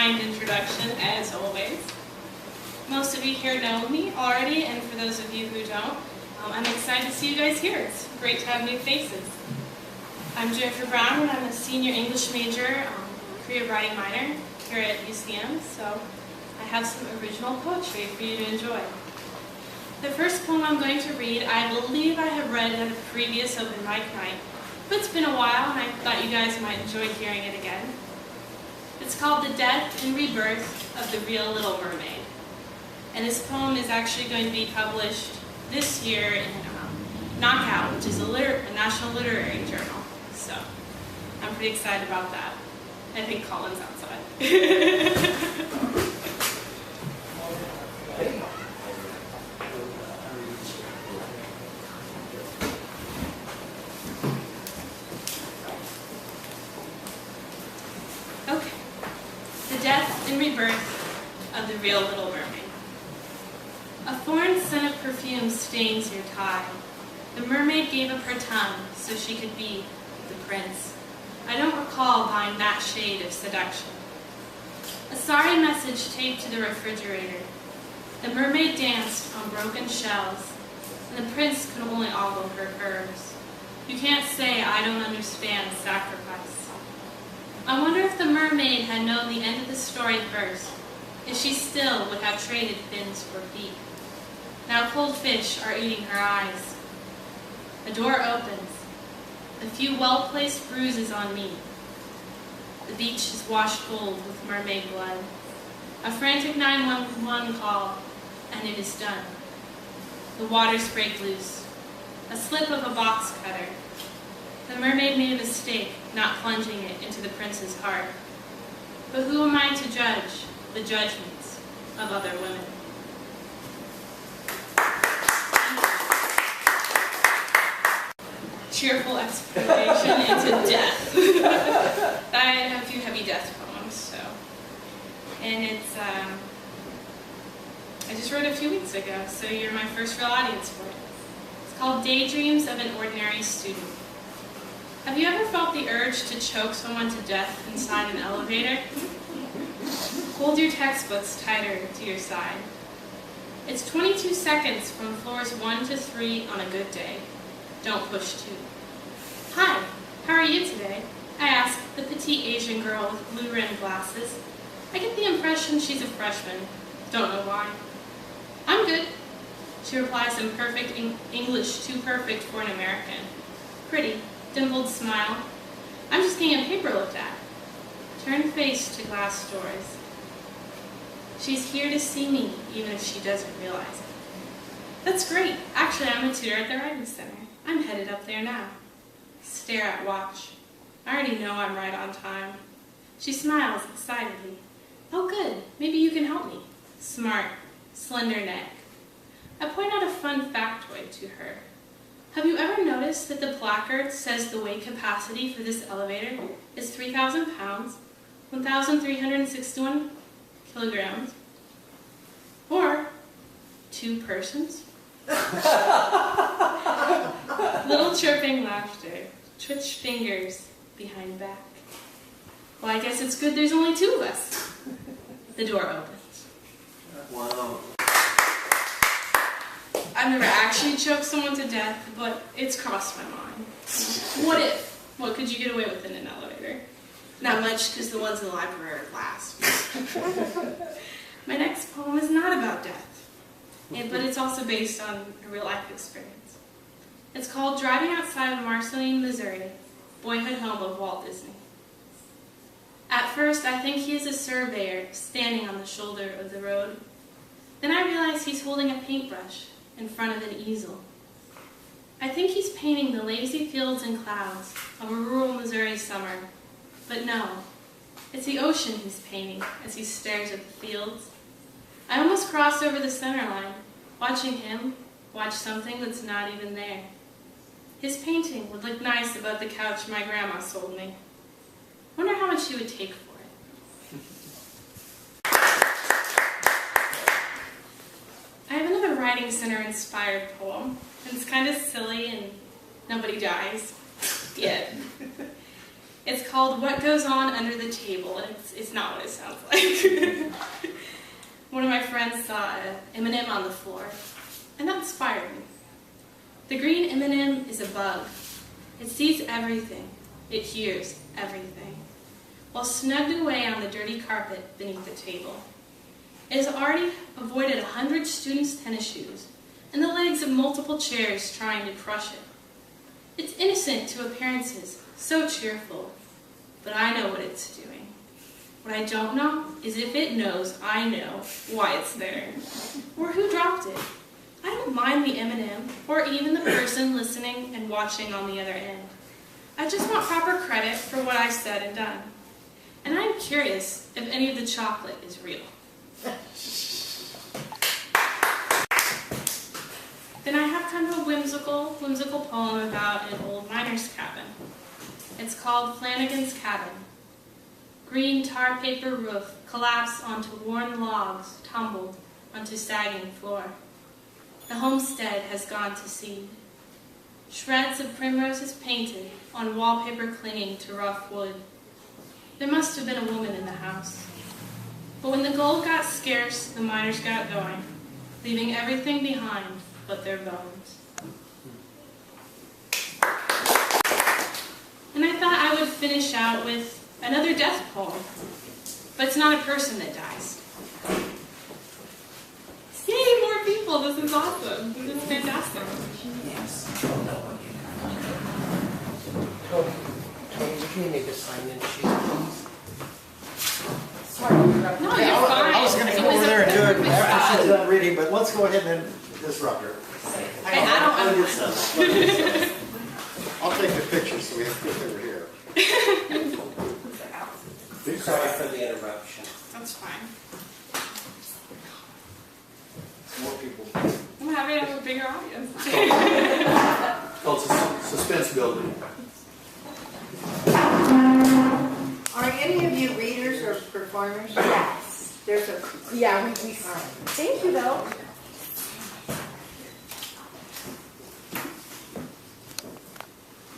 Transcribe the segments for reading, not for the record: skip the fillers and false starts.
kind introduction, as always. Most of you here know me already, and for those of you who don't, I'm excited to see you guys here. It's great to have new faces. I'm Jennifer Brown, and I'm a senior English major, creative writing minor here at UCM, so I have some original poetry for you to enjoy. The first poem I'm going to read, I believe I have read at a previous open mic night, but it's been a while, and I thought you guys might enjoy hearing it again. It's called The Death and Rebirth of the Real Little Mermaid. And this poem is actually going to be published this year in Knockout, which is a national literary journal. So I'm pretty excited about that. I think Colin's outside. Okay. The Death and Rebirth of the Real Little Mermaid. A foreign scent of perfume stains your tie. The mermaid gave up her tongue so she could be the prince. I don't recall buying that shade of seduction. A sorry message taped to the refrigerator. The mermaid danced on broken shells, and the prince could only ogle her curves. You can't say I don't understand sacrifice. I wonder if the mermaid had known the end of the story first, if she still would have traded fins for feet. Now cold fish are eating her eyes. A door opens. A few well-placed bruises on me. The beach is washed gold with mermaid blood. A frantic 911 call, and it is done. The waters break loose. A slip of a box cutter. The mermaid made a mistake, not plunging it into the prince's heart. But who am I to judge the judgments of other women? Cheerful exploration into death. I have a few heavy death poems, so. And it's, I just wrote it a few weeks ago, so you're my first real audience for it. It's called Daydreams of an Ordinary Student. Have you ever felt the urge to choke someone to death inside an elevator? Hold your textbooks tighter to your side. It's 22 seconds from floors 1 to 3 on a good day. Don't push too. Hi, how are you today? I ask the petite Asian girl with blue-rimmed glasses. I get the impression she's a freshman. Don't know why. I'm good. She replies in perfect English, too perfect for an American. Pretty, dimpled smile. I'm just getting a paper looked at. Turn face to glass doors. She's here to see me, even if she doesn't realize it. That's great. Actually, I'm a tutor at the Writing Center. I'm headed up there now. Stare at watch. I already know I'm right on time. She smiles excitedly. Oh good, maybe you can help me. Smart, slender neck. I point out a fun factoid to her. Have you ever noticed that the placard says the weight capacity for this elevator is 3,000 pounds, 1,361 kilograms, or 2 persons? Little chirping laughter, twitch fingers behind back. Well, I guess it's good there's only 2 of us. The door opens. Wow. I've never actually choked someone to death, but it's crossed my mind. What if? What could you get away with in an elevator? Not much, because the ones in the library are last. My next poem is not about death. But it's also based on a real-life experience. It's called Driving Outside of Marceline, Missouri, boyhood home of Walt Disney. At first, I think he is a surveyor standing on the shoulder of the road. Then I realize he's holding a paintbrush in front of an easel. I think he's painting the lazy fields and clouds of a rural Missouri summer. But no, it's the ocean he's painting as he stares at the fields. I almost crossed over the center line, watching him watch something that's not even there. His painting would look nice above the couch my grandma sold me. Wonder how much she would take for it. I have another Writing Center inspired poem, and it's kind of silly and nobody dies yet. It's called What Goes On Under the Table, and it's not what it sounds like. One of my friends saw an M&M on the floor, and that inspired me. The green M&M is a bug. It sees everything. It hears everything. While snugged away on the dirty carpet beneath the table. It has already avoided 100 students' tennis shoes and the legs of multiple chairs trying to crush it. It's innocent to appearances, so cheerful, but I know what it's doing. What I don't know is if it knows I know why it's there, or who dropped it. I don't mind the M&M, or even the person listening and watching on the other end. I just want proper credit for what I've said and done. And I'm curious if any of the chocolate is real. Then I have kind of a whimsical poem about an old miner's cabin. It's called Flanagan's Cabin. Green tar paper roof collapsed onto worn logs, tumbled onto sagging floor. The homestead has gone to seed. Shreds of primroses painted on wallpaper clinging to rough wood. There must have been a woman in the house. But when the gold got scarce, the miners got going, leaving everything behind but their bones. And I thought I would finish out with another death poem, but it's not a person that dies. Yay, more people! This is awesome. This is fantastic. Yes. Tony, can you make a sign-in sheet, please? Sorry. No, you're fine. I was going to go over there and do it after she's done reading, but let's go ahead and disrupt her. Hey, I don't I'll take the picture so we have to get over here. Sorry for the interruption. That's fine. More people. I'm happy to have a bigger audience. Oh, it's suspense building. Are any of you readers or performers? Yes. There's a... Yeah, we All right. thank you though.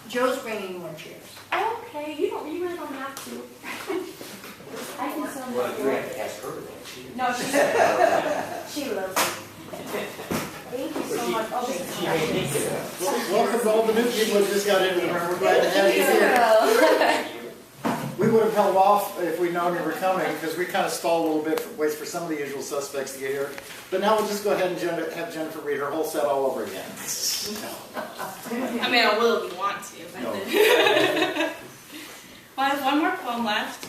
Joe's bringing more chairs. Okay, you really don't have to. I can sell Well, my you have to ask her that. No, she loves it. Thank you so much. Oh, She may think it. Welcome to all the new people who just got in the room. We're glad to have you here. We would have held off if we'd known you were coming, because we kind of stalled a little bit for waits for some of the usual suspects to get here. But now we'll just go ahead and have Jennifer read her whole set all over again. I mean, I will if you want to. No. Well, I have one more poem left,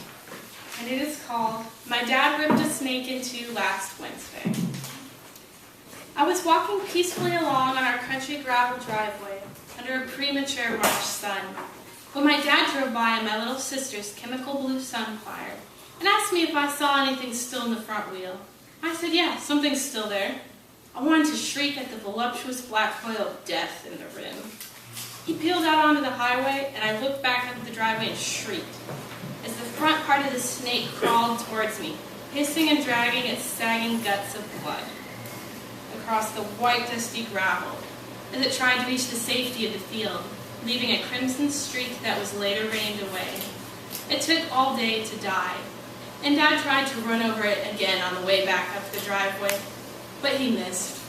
and it is called My Dad Ripped a Snake in Two Last Wednesday. I was walking peacefully along on our country gravel driveway under a premature March sun, when my dad drove by in my little sister's chemical blue Sunfire and asked me if I saw anything still in the front wheel. I said, yeah, something's still there. I wanted to shriek at the voluptuous black coil of death in the rim. He peeled out onto the highway, and I looked back up at the driveway and shrieked as the front part of the snake crawled towards me, hissing and dragging its sagging guts of blood across the white, dusty gravel as it tried to reach the safety of the field, leaving a crimson streak that was later rained away. It took all day to die, and Dad tried to run over it again on the way back up the driveway, but he missed.